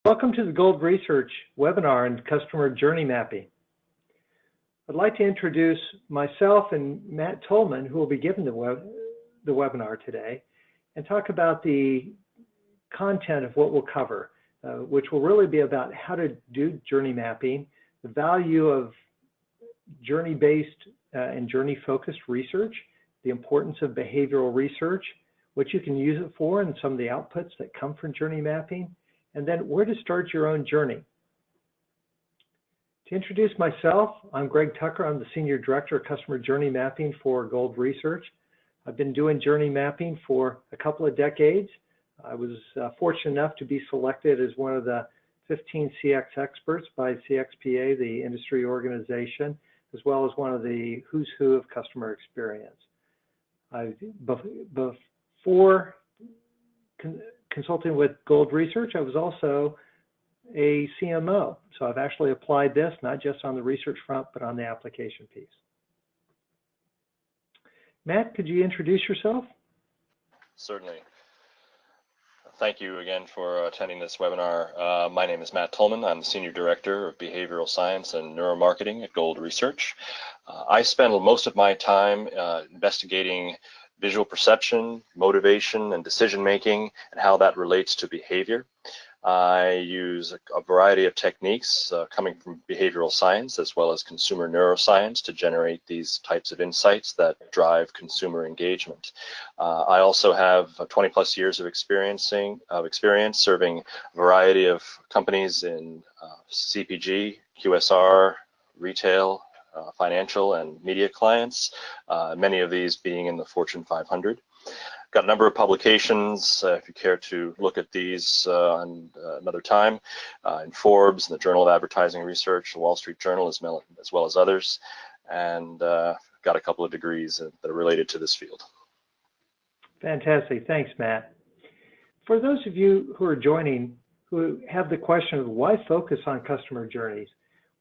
Welcome to the Gold Research webinar on customer journey mapping. I'd like to introduce myself and Matt Tolman, who will be giving the webinar today, and talk about the content of what we'll cover, which will really be about how to do journey mapping, the value of journey-based and journey-focused research, the importance of behavioral research, what you can use it for, and some of the outputs that come from journey mapping, and then where to start your own journey. To introduce myself, I'm Greg Tucker. I'm the Senior Director of Customer Journey Mapping for Gold Research. I've been doing journey mapping for a couple of decades. I was fortunate enough to be selected as one of the 15 CX experts by CXPA, the industry organization, as well as one of the who's who of customer experience. Before consulting with Gold Research, I was also a CMO. So I've actually applied this, not just on the research front, but on the application piece. Matt, could you introduce yourself? Certainly. Thank you again for attending this webinar. My name is Matt Tolman. I'm the Senior Director of Behavioral Science and Neuromarketing at Gold Research. I spend most of my time investigating visual perception, motivation, and decision-making, and how that relates to behavior. I use a variety of techniques coming from behavioral science as well as consumer neuroscience to generate these types of insights that drive consumer engagement. I also have 20+ years of experience serving a variety of companies in CPG, QSR, retail, financial, and media clients, many of these being in the Fortune 500. Got a number of publications, if you care to look at these on another time, in Forbes, in the Journal of Advertising Research, the Wall Street Journal, as well as others, and got a couple of degrees that are related to this field. Fantastic. Thanks, Matt. For those of you who are joining who have the question of why focus on customer journeys,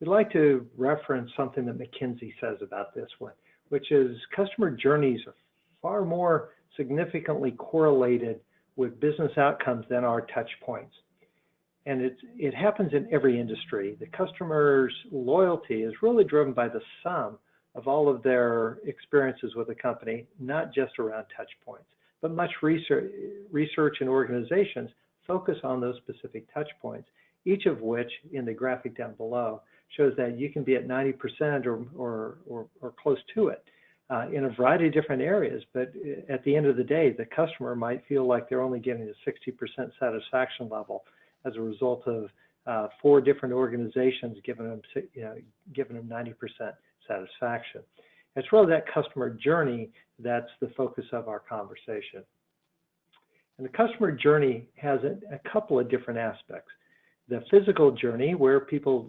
we'd like to reference something that McKinsey says about this one, which is customer journeys are far more significantly correlated with business outcomes than our touch points. And it happens in every industry. The customer's loyalty is really driven by the sum of all of their experiences with a company, not just around touch points. But much research and organizations focus on those specific touch points, each of which, in the graphic down below, shows that you can be at 90% or close to it. In a variety of different areas, but at the end of the day, the customer might feel like they're only getting a 60% satisfaction level as a result of 4 different organizations giving them 90% satisfaction. It's really that customer journey that's the focus of our conversation. And the customer journey has a couple of different aspects. The physical journey, where people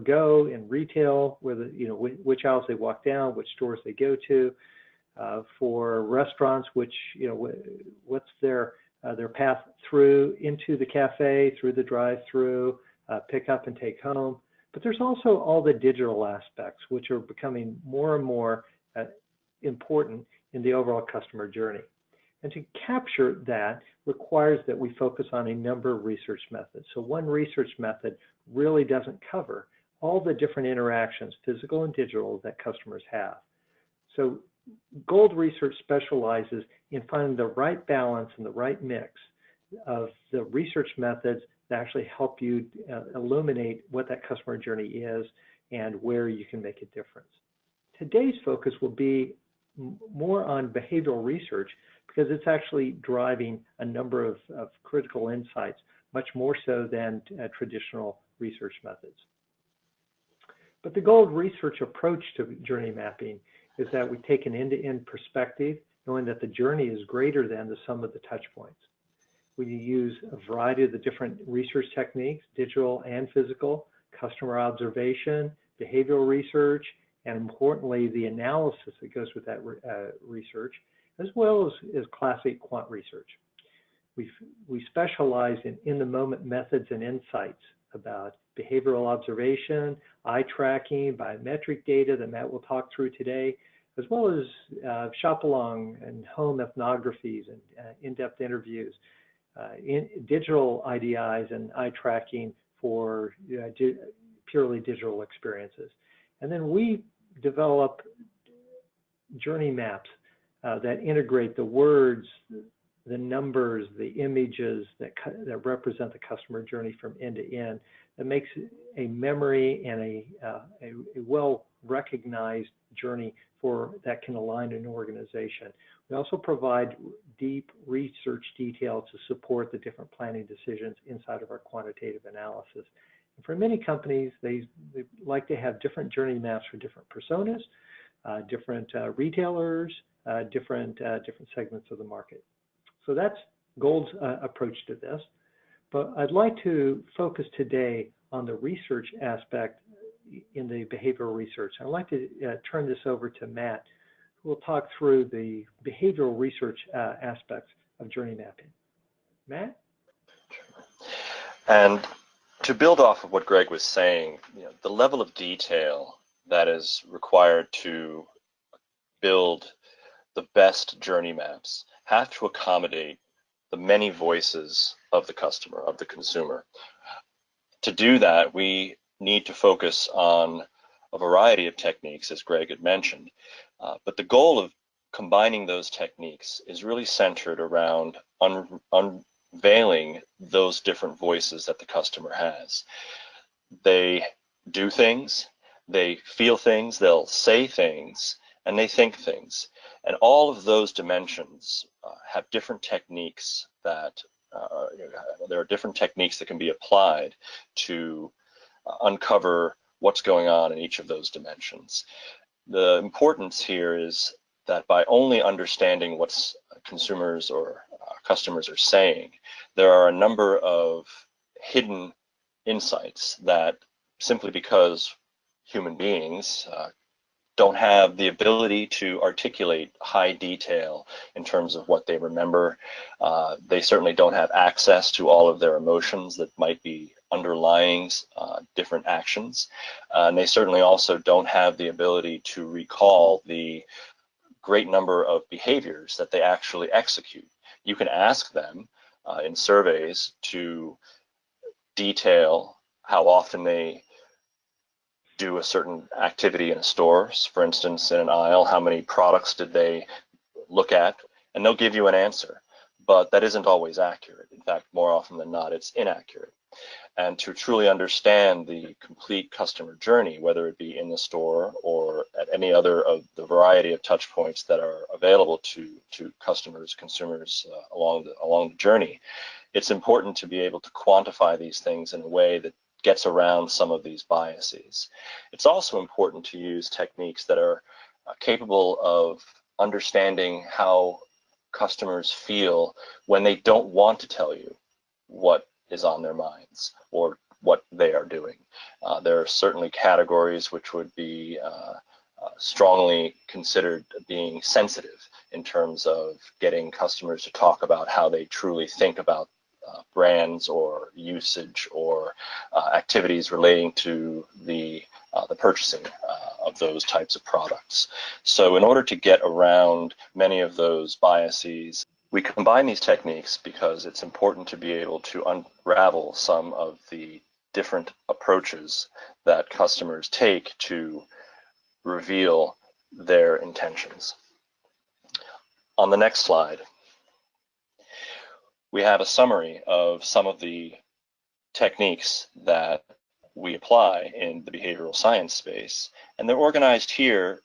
go in retail, where which aisles they walk down, which stores they go to. For restaurants, what's their path through into the cafe, through the drive-through, pick up and take home. But there's also all the digital aspects, which are becoming more and more important in the overall customer journey. And to capture that requires that we focus on a number of research methods. So one research method really doesn't cover all the different interactions, physical and digital, that customers have. So Gold Research specializes in finding the right balance and the right mix of the research methods that actually help you illuminate what that customer journey is and where you can make a difference. Today's focus will be more on behavioral research, because it's actually driving a number of critical insights, much more so than traditional research methods. But the Gold Research approach to journey mapping is that we take an end-to-end perspective, knowing that the journey is greater than the sum of the touch points. We use a variety of the different research techniques, digital and physical, customer observation, behavioral research, and importantly, the analysis that goes with that research, as well as classic quant research. We specialize in the moment methods and insights about behavioral observation, eye tracking, biometric data that Matt will talk through today, as well as shop along and home ethnographies and in-depth interviews digital IDIs and eye tracking for purely digital experiences. And then we develop journey maps that integrate the words, the numbers, the images that represent the customer journey from end to end. That makes a memory and a well-recognized journey that can align an organization. We also provide deep research detail to support the different planning decisions inside of our quantitative analysis. And for many companies, they like to have different journey maps for different personas, different retailers, different segments of the market. So that's Gold's approach to this. But I'd like to focus today on the research aspect in the behavioral research. I'd like to turn this over to Matt, who will talk through the behavioral research aspects of journey mapping. Matt? And to build off of what Greg was saying, the level of detail that is required to build the best journey maps have to accommodate the many voices of the customer, of the consumer. To do that, we need to focus on a variety of techniques, as Greg had mentioned. But the goal of combining those techniques is really centered around unveiling those different voices that the customer has. They do things, they feel things, they'll say things, and they think things. And all of those dimensions have different techniques that there are different techniques that can be applied to uncover what's going on in each of those dimensions. The importance here is that by only understanding what consumers or customers are saying, there are a number of hidden insights that simply because human beings don't have the ability to articulate high detail in terms of what they remember. They certainly don't have access to all of their emotions that might be underlying different actions. And they certainly also don't have the ability to recall the great number of behaviors that they actually execute. You can ask them in surveys to detail how often they do a certain activity in a store. For instance, in an aisle, how many products did they look at? And they'll give you an answer, but that isn't always accurate. In fact, more often than not, it's inaccurate. And to truly understand the complete customer journey, whether it be in the store or at any other of the variety of touch points that are available to customers, consumers along the journey, it's important to be able to quantify these things in a way that gets around some of these biases. It's also important to use techniques that are capable of understanding how customers feel when they don't want to tell you what is on their minds or what they are doing. There are certainly categories which would be strongly considered being sensitive in terms of getting customers to talk about how they truly think about brands or usage or activities relating to the purchasing of those types of products. So in order to get around many of those biases, we combine these techniques because it's important to be able to unravel some of the different approaches that customers take to reveal their intentions. On the next slide, we have a summary of some of the techniques that we apply in the behavioral science space, and they're organized here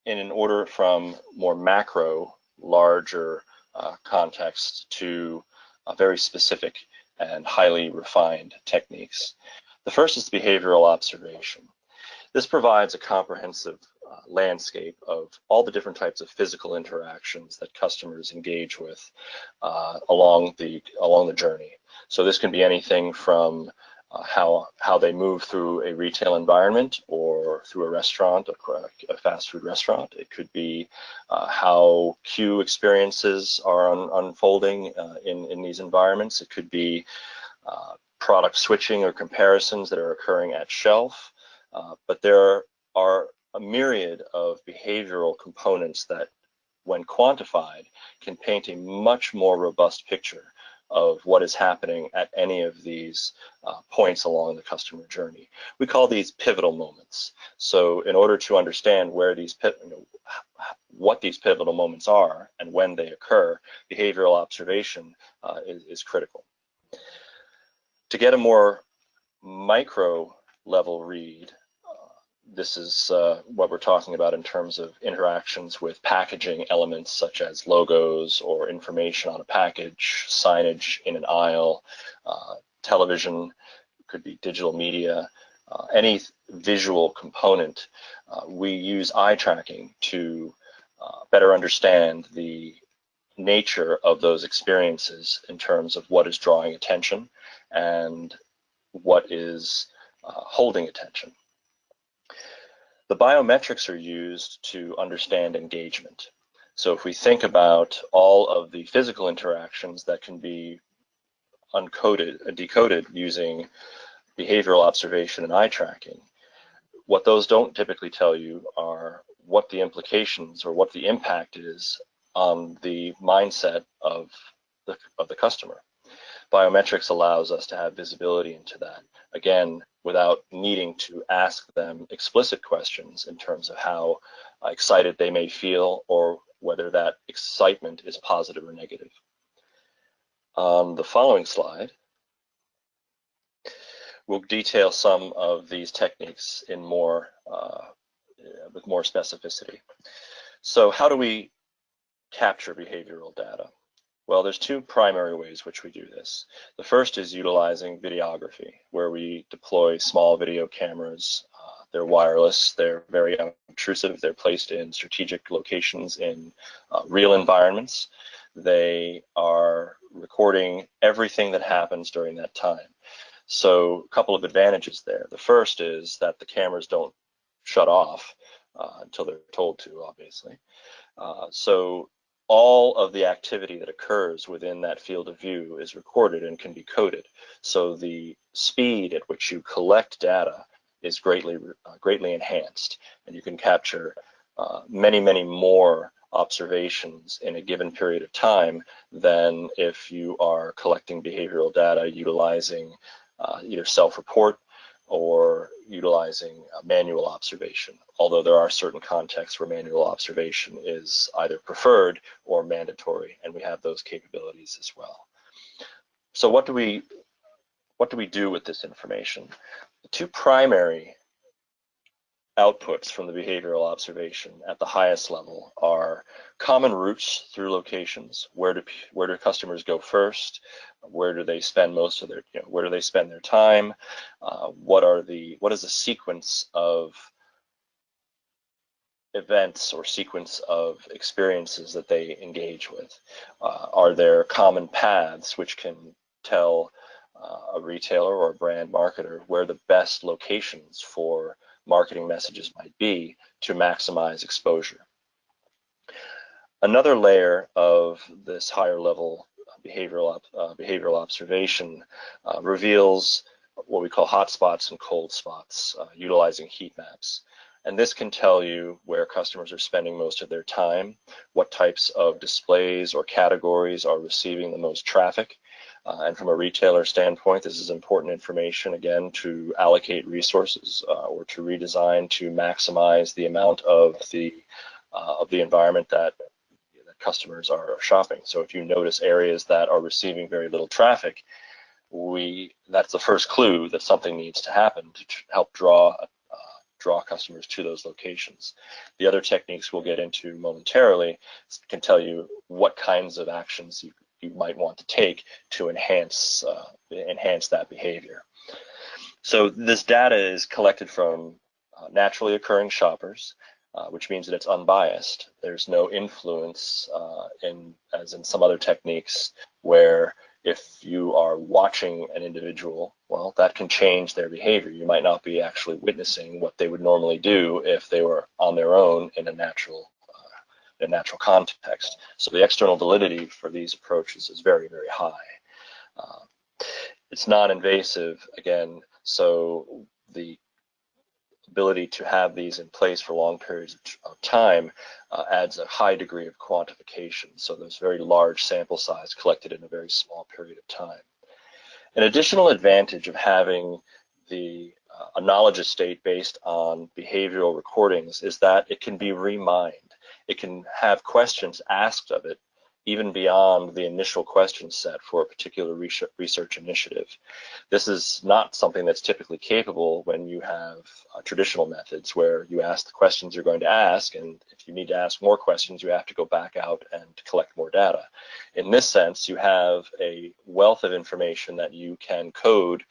in an order from more macro, larger context to very specific and highly refined techniques. The first is behavioral observation. This provides a comprehensive landscape of all the different types of physical interactions that customers engage with along the journey. So this can be anything from how they move through a retail environment or through a restaurant, a fast food restaurant. It could be how queue experiences are unfolding in these environments. It could be product switching or comparisons that are occurring at shelf. But there are a myriad of behavioral components that, when quantified, can paint a much more robust picture of what is happening at any of these points along the customer journey. We call these pivotal moments. So in order to understand where these what these pivotal moments are and when they occur, behavioral observation is critical. To get a more micro level read, this is what we're talking about in terms of interactions with packaging elements such as logos or information on a package, signage in an aisle, television, could be digital media, any visual component. We use eye tracking to better understand the nature of those experiences in terms of what is drawing attention and what is holding attention. The biometrics are used to understand engagement. So if we think about all of the physical interactions that can be decoded using behavioral observation and eye tracking, what those don't typically tell you are what the implications or what the impact is on the mindset of the customer. Biometrics allows us to have visibility into that, again, without needing to ask them explicit questions in terms of how excited they may feel or whether that excitement is positive or negative. On the following slide, we'll detail some of these techniques in with more specificity. So how do we capture behavioral data? Well, there's two primary ways which we do this. The first is utilizing videography, where we deploy small video cameras. They're wireless, they're very unobtrusive, they're placed in strategic locations in real environments. They are recording everything that happens during that time. So a couple of advantages there. The first is that the cameras don't shut off until they're told to, obviously. So all of the activity that occurs within that field of view is recorded and can be coded. So the speed at which you collect data is greatly enhanced, and you can capture many, many more observations in a given period of time than if you are collecting behavioral data utilizing either self-report or utilizing manual observation, although there are certain contexts where manual observation is either preferred or mandatory, and we have those capabilities as well. So what do we do with this information? The two primary outputs from the behavioral observation at the highest level are common routes through locations. Where do customers go first? Where do they spend most of their, where do they spend their time? What is the sequence of events or sequence of experiences that they engage with? Are there common paths which can tell a retailer or a brand marketer where the best locations for marketing messages might be to maximize exposure? Another layer of this higher level behavioral observation reveals what we call hotspots and cold spots, utilizing heat maps. And this can tell you where customers are spending most of their time, what types of displays or categories are receiving the most traffic. And from a retailer standpoint, this is important information, again, to allocate resources or to redesign to maximize the amount of the environment that customers are shopping. So if you notice areas that are receiving very little traffic, that's the first clue that something needs to happen to help draw customers to those locations. The other techniques we'll get into momentarily can tell you what kinds of actions you might want to take to enhance that behavior. So this data is collected from naturally occurring shoppers, which means that it's unbiased. There's no influence as in some other techniques where if you are watching an individual, well, that can change their behavior. You might not be actually witnessing what they would normally do if they were on their own in a natural context. So the external validity for these approaches is very, very high. It's non-invasive, again, so the ability to have these in place for long periods of time adds a high degree of quantification. So there's very large sample size collected in a very small period of time. An additional advantage of having a knowledge estate based on behavioral recordings is that it can be remined. It can have questions asked of it even beyond the initial question set for a particular research initiative. This is not something that's typically capable when you have traditional methods where you ask the questions you're going to ask, and if you need to ask more questions, you have to go back out and collect more data. In this sense, you have a wealth of information that you can code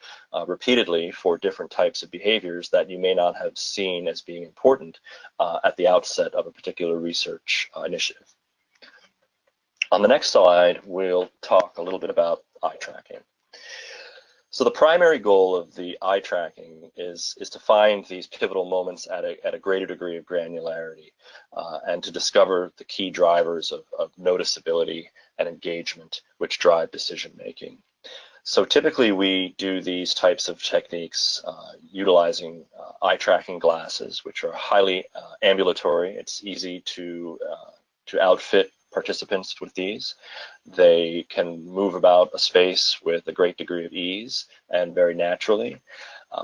repeatedly for different types of behaviors that you may not have seen as being important at the outset of a particular research initiative. On the next slide, we'll talk a little bit about eye tracking. So the primary goal of the eye tracking is to find these pivotal moments at a greater degree of granularity and to discover the key drivers of noticeability and engagement which drive decision making. So typically we do these types of techniques utilizing eye tracking glasses, which are highly ambulatory. It's easy to outfit participants with these. They can move about a space with a great degree of ease and very naturally.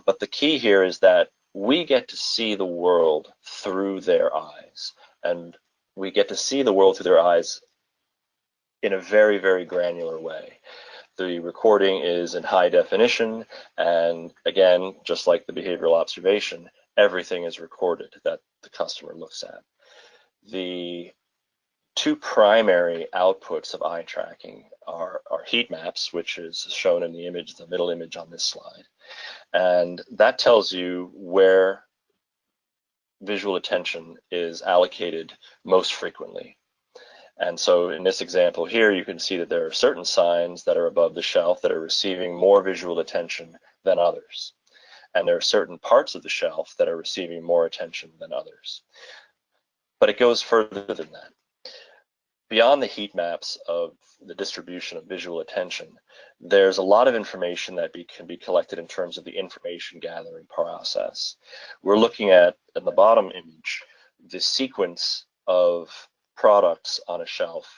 But the key here is that we get to see the world through their eyes, and we get to see the world through their eyes in a very, very granular way. The recording is in high definition, and again, just like the behavioral observation, everything is recorded that the customer looks at. The two primary outputs of eye tracking are heat maps, which is shown in the image, the middle image on this slide. And that tells you where visual attention is allocated most frequently. And so in this example here, you can see that there are certain signs that are above the shelf that are receiving more visual attention than others. And there are certain parts of the shelf that are receiving more attention than others. But it goes further than that. Beyond the heat maps of the distribution of visual attention, there's a lot of information that can be collected in terms of the information gathering process. We're looking at, in the bottom image, the sequence of products on a shelf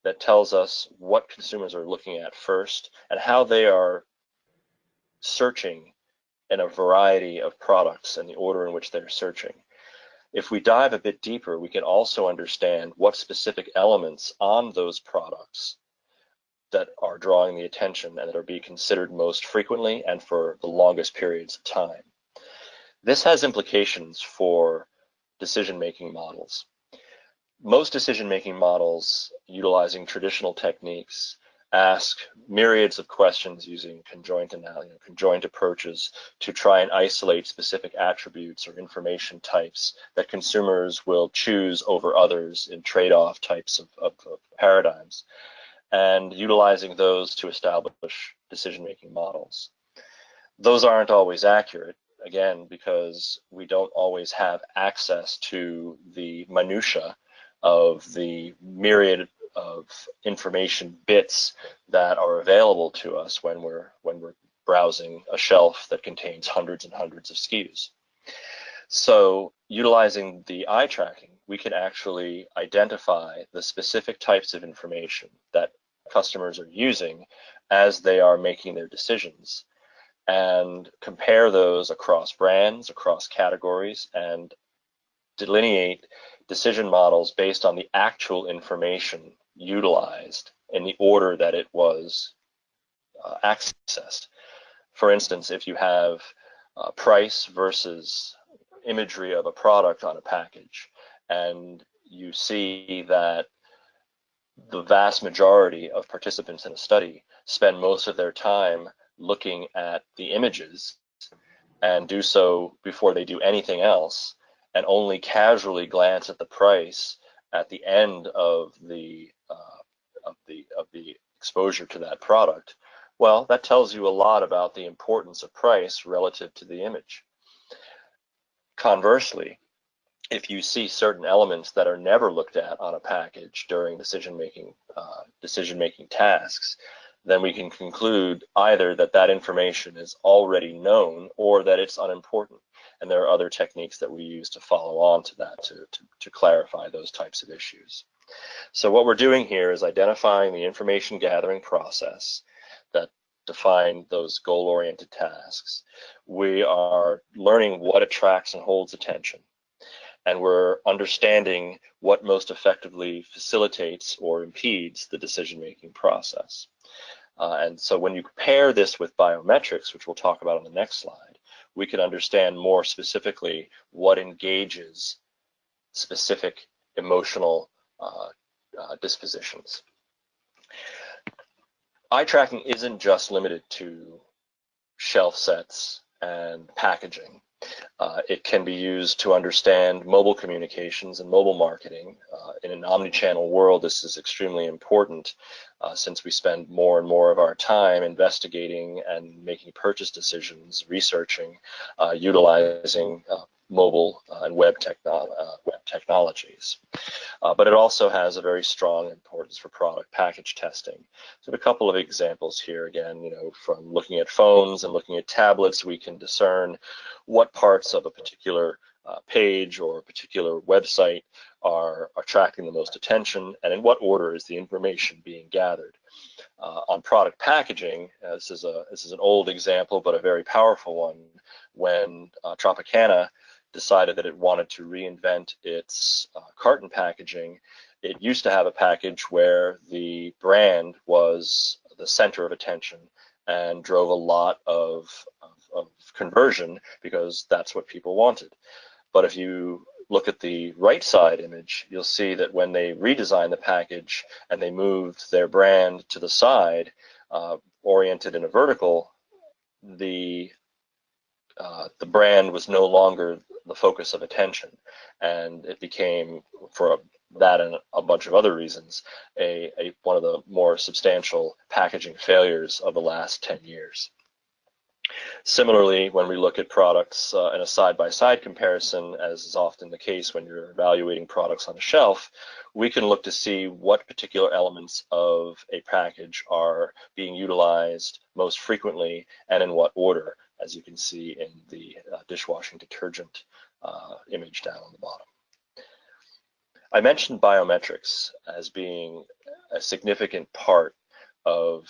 that tells us what consumers are looking at first and how they are searching in a variety of products in the order in which they're searching. If we dive a bit deeper, we can also understand what specific elements on those products that are drawing the attention and that are being considered most frequently and for the longest periods of time. This has implications for decision-making models. Most decision-making models utilizing traditional techniques ask myriads of questions using conjoint approaches to try and isolate specific attributes or information types that consumers will choose over others in trade-off types of paradigms, and utilizing those to establish decision-making models. Those aren't always accurate, again, because we don't always have access to the minutia of the myriad of information bits that are available to us when we're browsing a shelf that contains hundreds and hundreds of SKUs. So utilizing the eye tracking, we can actually identify the specific types of information that customers are using as they are making their decisions and compare those across brands, across categories, and delineate decision models based on the actual information utilized in the order that it was accessed. For instance, if you have price versus imagery of a product on a package, and you see that the vast majority of participants in a study spend most of their time looking at the images and do so before they do anything else, and only casually glance at the price at the end of the exposure to that product, well, that tells you a lot about the importance of price relative to the image. Conversely, if you see certain elements that are never looked at on a package during decision-making tasks, then we can conclude either that that information is already known or that it's unimportant. And there are other techniques that we use to follow on to that to clarify those types of issues. So what we're doing here is identifying the information gathering process that define those goal-oriented tasks. We are learning what attracts and holds attention, and we're understanding what most effectively facilitates or impedes the decision-making process. And so when you pair this with biometrics, which we'll talk about on the next slide, we can understand more specifically what engages specific emotional dispositions. Eye tracking isn't just limited to shelf sets and packaging. It can be used to understand mobile communications and mobile marketing. In an omni-channel world, this is extremely important since we spend more and more of our time investigating and making purchase decisions, researching, utilizing mobile and web technologies. But it also has a very strong importance for product package testing. So a couple of examples here, again, from looking at phones and looking at tablets, we can discern what parts of a particular page or a particular website are attracting the most attention, and in what order is the information being gathered. On product packaging, this is an old example, but a very powerful one. When Tropicana decided that it wanted to reinvent its carton packaging, it used to have a package where the brand was the center of attention and drove a lot of conversion because that's what people wanted. But if you look at the right side image, you'll see that when they redesigned the package and they moved their brand to the side, oriented in a vertical, the brand was no longer the focus of attention, and it became, for that and a bunch of other reasons, one of the more substantial packaging failures of the last 10 years. Similarly, when we look at products in a side-by-side comparison, as is often the case when you're evaluating products on a shelf, we can look to see what particular elements of a package are being utilized most frequently and in what order, as you can see in the dishwashing detergent image down on the bottom. I mentioned biometrics as being a significant part of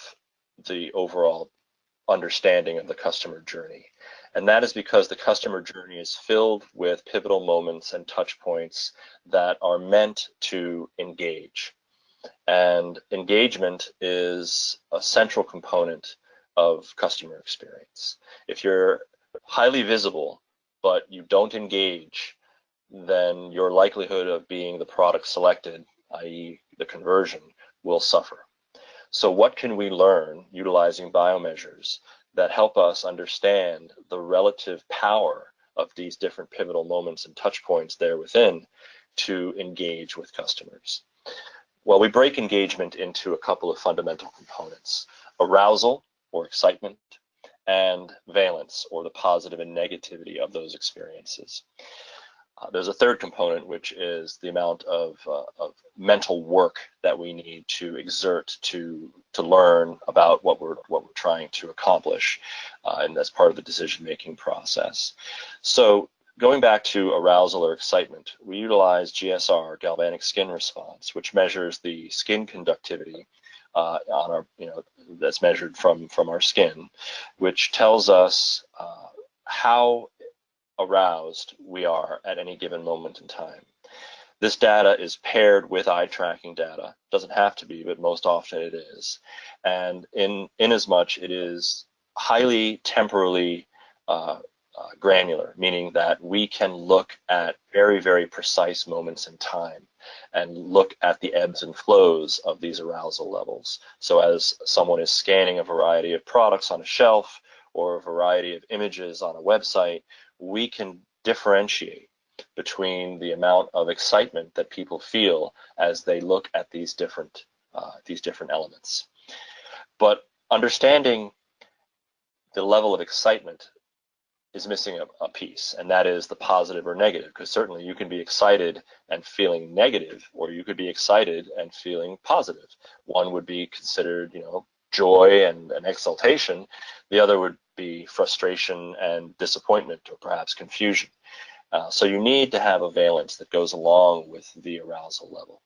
the overall understanding of the customer journey. And that is because the customer journey is filled with pivotal moments and touch points that are meant to engage. And engagement is a central component of customer experience. If you're highly visible, but you don't engage, then your likelihood of being the product selected, i.e. the conversion, will suffer. So what can we learn utilizing biomeasures that help us understand the relative power of these different pivotal moments and touch points there within to engage with customers? Well, we break engagement into a couple of fundamental components: arousal, or excitement, and valence, or the positive and negativity of those experiences. There's a third component, which is the amount of mental work that we need to exert to learn about what we're trying to accomplish, and that's part of the decision-making process. So going back to arousal or excitement, we utilize GSR, galvanic skin response, which measures the skin conductivity on our, that's measured from our skin, which tells us how aroused we are at any given moment in time. This data is paired with eye tracking data. Doesn't have to be, but most often it is. And in as much it is highly temporally granular, meaning that we can look at very, very precise moments in time and look at the ebbs and flows of these arousal levels. So as someone is scanning a variety of products on a shelf or a variety of images on a website, we can differentiate between the amount of excitement that people feel as they look at these different elements. But understanding the level of excitement is missing a piece, and that is the positive or negative, because certainly you can be excited and feeling negative, or you could be excited and feeling positive. One would be considered, joy and exultation. The other would be frustration and disappointment, or perhaps confusion. So you need to have a valence that goes along with the arousal level.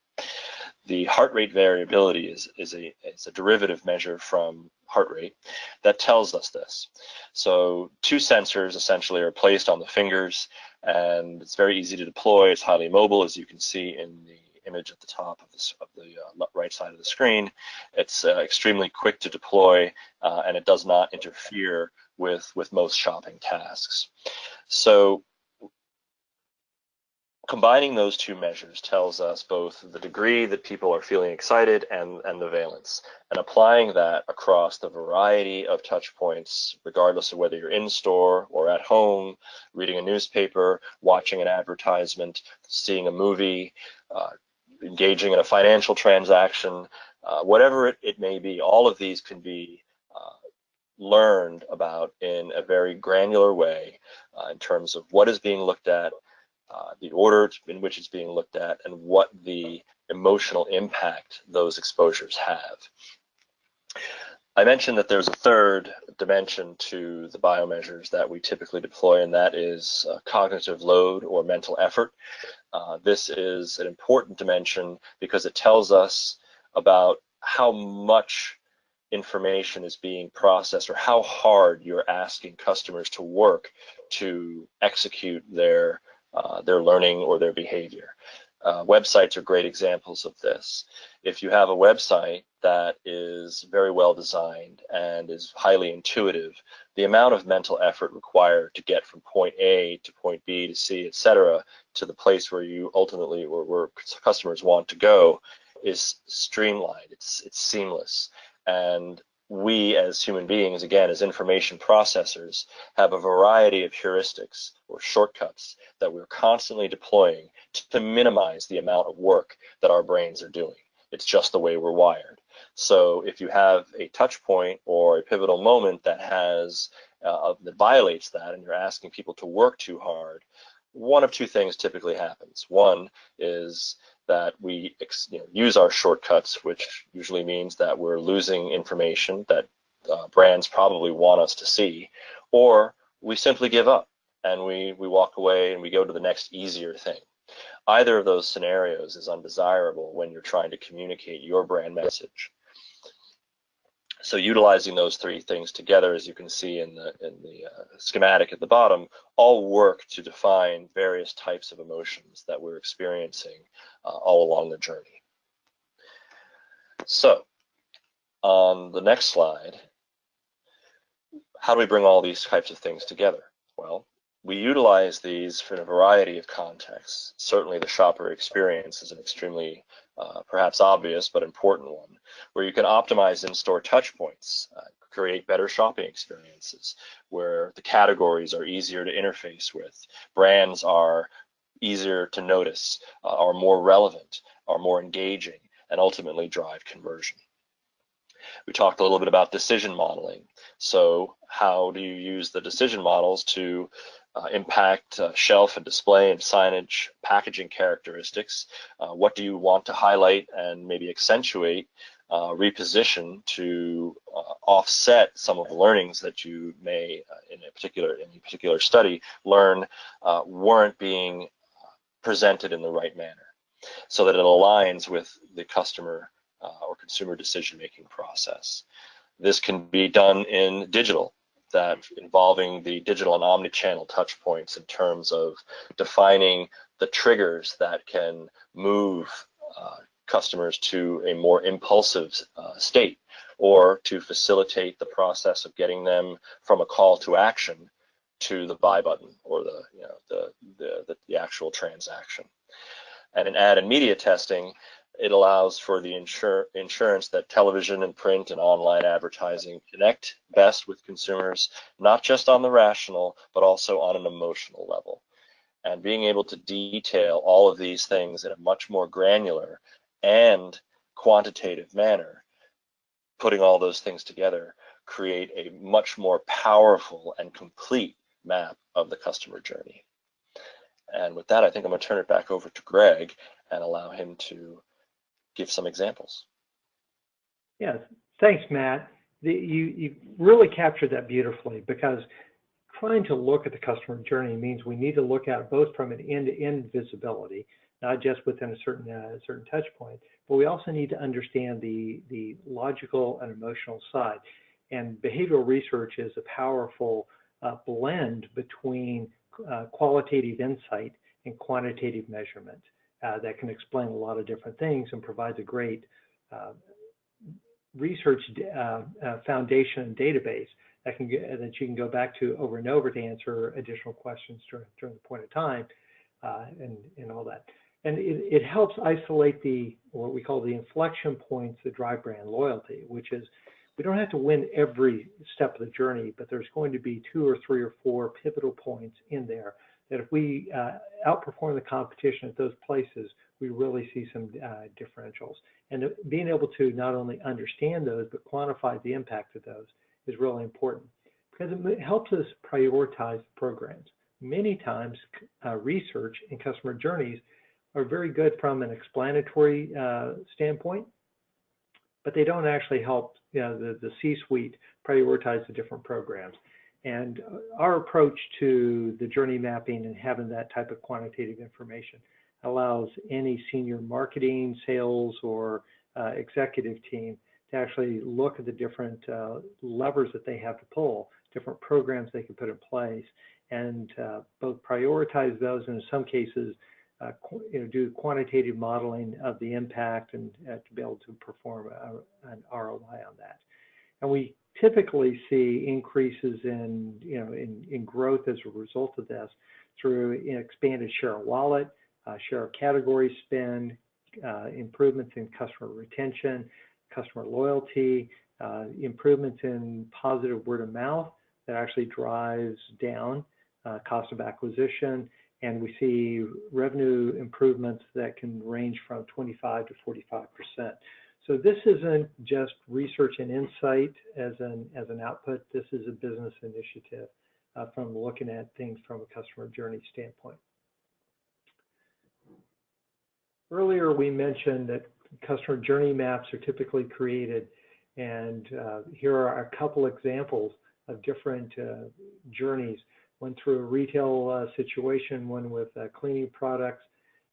The heart rate variability is a derivative measure from heart rate that tells us this. So two sensors essentially are placed on the fingers, and it's very easy to deploy. It's highly mobile, as you can see in the image at the top of the right side of the screen. It's extremely quick to deploy, and it does not interfere with most shopping tasks. So combining those two measures tells us both the degree that people are feeling excited and the valence, and applying that across the variety of touch points, regardless of whether you're in store or at home, reading a newspaper, watching an advertisement, seeing a movie, engaging in a financial transaction, whatever it may be. All of these can be learned about in a very granular way in terms of what is being looked at, the order in which it's being looked at, and what the emotional impact those exposures have. I mentioned that there's a third dimension to the biomeasures that we typically deploy, and that is cognitive load or mental effort. This is an important dimension because it tells us about how much information is being processed, or how hard you're asking customers to work to execute their learning or their behavior. Websites are great examples of this. If you have a website that is very well designed and is highly intuitive, the amount of mental effort required to get from point A to point B to C, etc., to the place where you ultimately, or where customers want to go, is streamlined. It's seamless. And we as human beings, again, as information processors, have a variety of heuristics or shortcuts that we're constantly deploying to minimize the amount of work that our brains are doing. It's just the way we're wired. So if you have a touch point or a pivotal moment that that violates that, and you're asking people to work too hard, one of two things typically happens. One is that we use our shortcuts, which usually means that we're losing information that brands probably want us to see, or we simply give up and we walk away and we go to the next easier thing. Either of those scenarios is undesirable when you're trying to communicate your brand message. So utilizing those three things together, as you can see in the schematic at the bottom, all work to define various types of emotions that we're experiencing all along the journey. So on the next slide, how do we bring all these types of things together? Well, we utilize these in a variety of contexts. Certainly the shopper experience is an extremely perhaps obvious but important one, where you can optimize in-store touch points, create better shopping experiences, where the categories are easier to interface with, brands are easier to notice, are more relevant, are more engaging, and ultimately drive conversion. We talked a little bit about decision modeling. So how do you use the decision models to impact shelf and display and signage, packaging characteristics? What do you want to highlight and maybe accentuate, reposition to offset some of the learnings that you may, in a particular study, learn weren't being presented in the right manner, so that it aligns with the customer or consumer decision-making process. This can be done in digital, that involving the digital and omni-channel touch points in terms of defining the triggers that can move customers to a more impulsive state, or to facilitate the process of getting them from a call to action to the buy button, or the actual transaction. And in ad and media testing, it allows for the insurance that television and print and online advertising connect best with consumers, not just on the rational, but also on an emotional level. And being able to detail all of these things in a much more granular and quantitative manner, putting all those things together, create a much more powerful and complete map of the customer journey. And with that, I think I'm going to turn it back over to Greg and allow him to give some examples. Yeah, thanks, Matt. you really captured that beautifully, because trying to look at the customer journey means we need to look at both from an end-to-end visibility, not just within a certain touch point, but we also need to understand the logical and emotional side. And behavioral research is a powerful blend between qualitative insight and quantitative measurement that can explain a lot of different things and provides a great research foundation and database that you can go back to over and over to answer additional questions during the point of time and all that. And it helps isolate what we call the inflection points that drive brand loyalty, which is we don't have to win every step of the journey, but there's going to be 2 or 3 or 4 pivotal points in there that if we outperform the competition at those places, we really see some differentials. And being able to not only understand those, but quantify the impact of those is really important, because it helps us prioritize programs. Many times, research and customer journeys are very good from an explanatory standpoint, but they don't actually help the C-suite prioritize the different programs. And our approach to the journey mapping and having that type of quantitative information allows any senior marketing, sales, or executive team to actually look at the different levers that they have to pull, different programs they can put in place, and both prioritize those and in some cases do quantitative modeling of the impact and to be able to perform an ROI on that. And we typically see increases in growth as a result of this through expanded share of wallet, share of category spend, improvements in customer retention, customer loyalty, improvements in positive word of mouth that actually drives down cost of acquisition. And we see revenue improvements that can range from 25 to 45%. So this isn't just research and insight as an output. This is a business initiative from looking at things from a customer journey standpoint. Earlier, we mentioned that customer journey maps are typically created, and here are a couple examples of different journeys. One through a retail situation, one with cleaning products,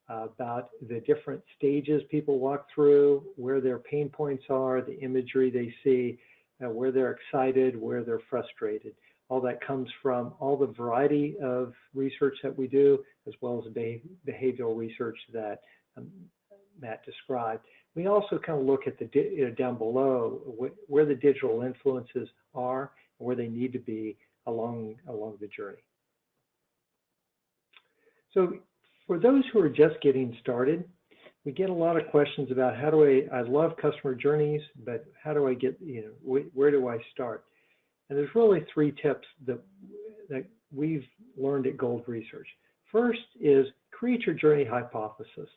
about the different stages people walk through, where their pain points are, the imagery they see, where they're excited, where they're frustrated. All that comes from all the variety of research that we do, as well as behavioral research that Matt described. We also kind of look at the down below where the digital influences are and where they need to be along the journey. So for those who are just getting started, we get a lot of questions about how do I love customer journeys, but how do I get, where do I start? And there's really 3 tips that we've learned at Gold Research. First is create your journey hypothesis.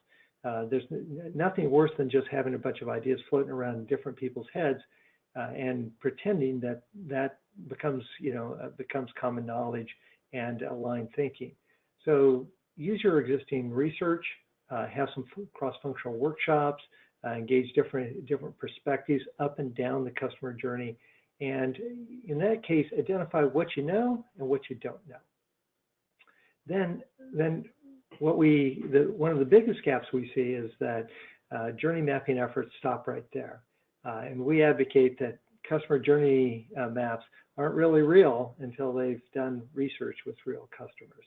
There's nothing worse than just having a bunch of ideas floating around in different people's heads and pretending that becomes common knowledge and aligned thinking. So use your existing research, have some cross-functional workshops, engage different perspectives up and down the customer journey, and in that case, identify what you know and what you don't know. Then one of the biggest gaps we see is that journey mapping efforts stop right there, and we advocate that customer journey maps aren't really real until they've done research with real customers.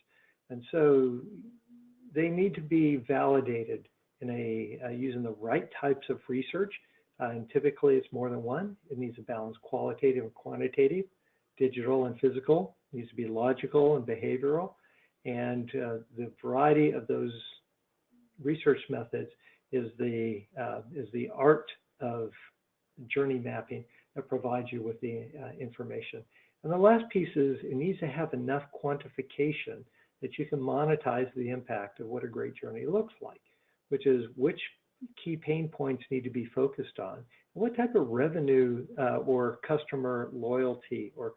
And so they need to be validated using the right types of research. And typically it's more than one. It needs to balance qualitative and quantitative, digital and physical. It needs to be logical and behavioral. And the variety of those research methods is the art of journey mapping that provides you with the information. And the last piece is it needs to have enough quantification that you can monetize the impact of what a great journey looks like, which is which key pain points need to be focused on, what type of revenue or customer loyalty or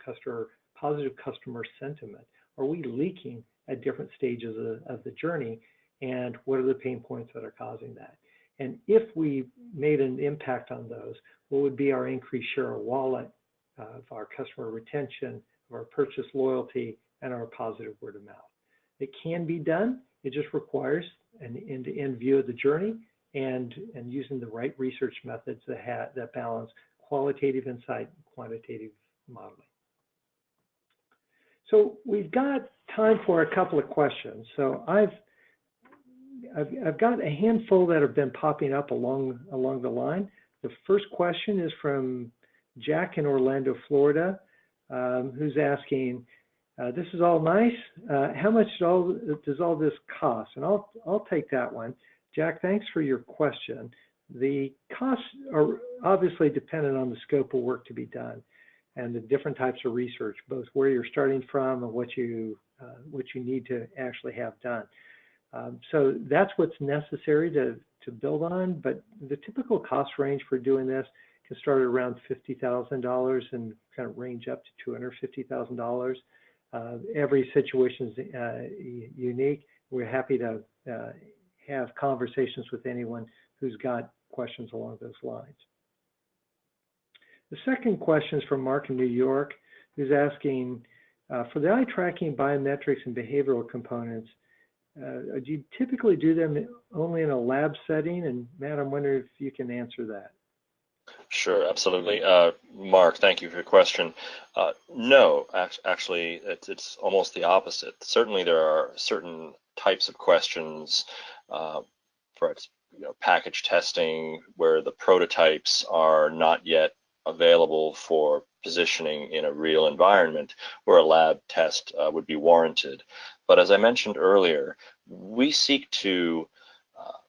positive customer sentiment are we leaking at different stages of the journey, and what are the pain points that are causing that. And if we made an impact on those, what would be our increased share of wallet of our customer retention, of our purchase loyalty, and our positive word of mouth. It can be done. It just requires an end-to-end view of the journey and using the right research methods that balance qualitative insight and quantitative modeling. So we've got time for a couple of questions. So I've got a handful that have been popping up along the line. The first question is from Jack in Orlando, Florida, who's asking, this is all nice. How much does all this cost? And I'll take that one. Jack, thanks for your question. The costs are obviously dependent on the scope of work to be done and the different types of research, both where you're starting from and what you need to actually have done. So that's what's necessary to build on, but the typical cost range for doing this can start at around $50,000 and kind of range up to $250,000. Every situation is unique. We're happy to have conversations with anyone who's got questions along those lines. The second question is from Mark in New York, who's asking, for the eye tracking, biometrics, and behavioral components, do you typically do them only in a lab setting? And Matt, I'm wondering if you can answer that. Sure, absolutely. Mark, thank you for your question. No, actually, it's almost the opposite. Certainly, there are certain types of questions for package testing where the prototypes are not yet available for positioning in a real environment where a lab test would be warranted. But as I mentioned earlier, we seek to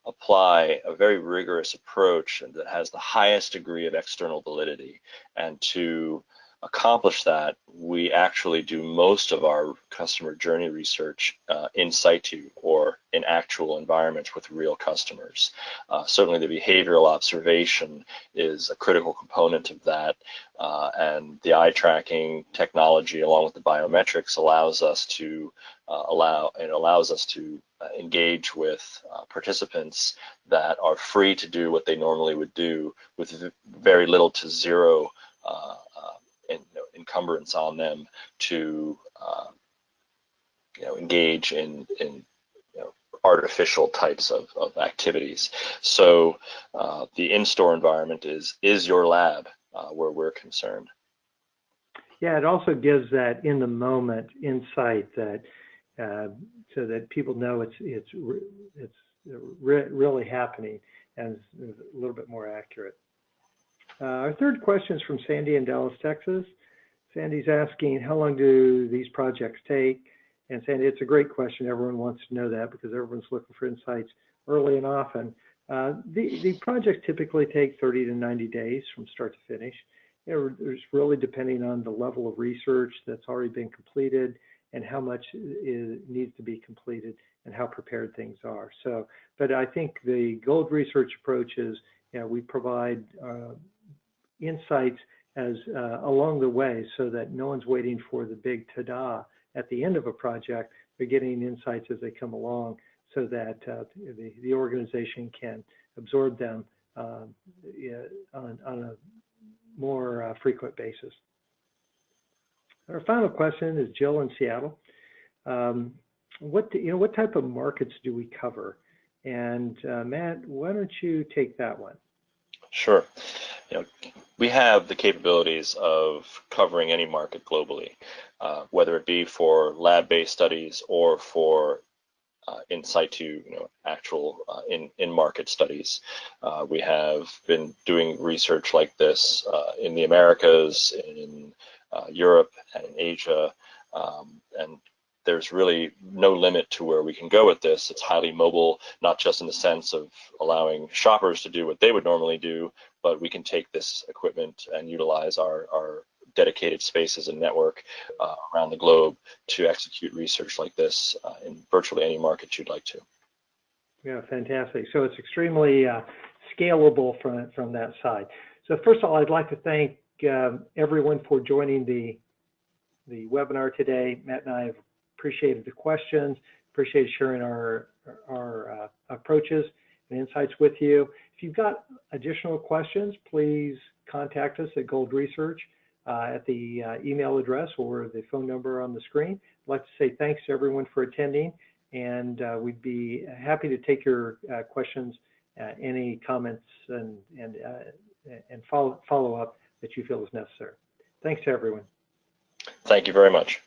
apply a very rigorous approach that has the highest degree of external validity. And to accomplish that, we actually do most of our customer journey research in situ or in actual environments with real customers. Certainly the behavioral observation is a critical component of that, and the eye tracking technology along with the biometrics allows us to engage with participants that are free to do what they normally would do with very little to zero encumbrance on them to engage in artificial types of activities. So the in-store environment is your lab where we're concerned. Yeah, it also gives that in the moment insight that so that people know it's really happening and it's a little bit more accurate. Our third question is from Sandy in Dallas, Texas. Sandy's asking, how long do these projects take? And Sandy, it's a great question. Everyone wants to know that because everyone's looking for insights early and often. The projects typically take 30 to 90 days from start to finish. There's really depending on the level of research that's already been completed and how much needs to be completed and how prepared things are. So, but I think the gold research approach is, we provide insights as along the way so that no one's waiting for the big ta-da at the end of a project. They're getting insights as they come along so that the organization can absorb them on a more frequent basis. Our final question is Jill in Seattle. What type of markets do we cover? And Matt, why don't you take that one? Sure. We have the capabilities of covering any market globally, whether it be for lab-based studies or for in situ, actual in-market studies. We have been doing research like this in the Americas, in Europe, and in Asia, and there's really no limit to where we can go with this. It's highly mobile, not just in the sense of allowing shoppers to do what they would normally do, but we can take this equipment and utilize our dedicated spaces and network around the globe to execute research like this in virtually any market you'd like to. Yeah, fantastic. So it's extremely scalable from that side. So first of all, I'd like to thank everyone for joining the webinar today. Matt and I have appreciated the questions, appreciated sharing our approaches and insights with you. If you've got additional questions, please contact us at Gold Research. at the email address or the phone number on the screen. I'd like to say thanks to everyone for attending, and we'd be happy to take your questions, any comments, and follow up that you feel is necessary. Thanks to everyone. Thank you very much.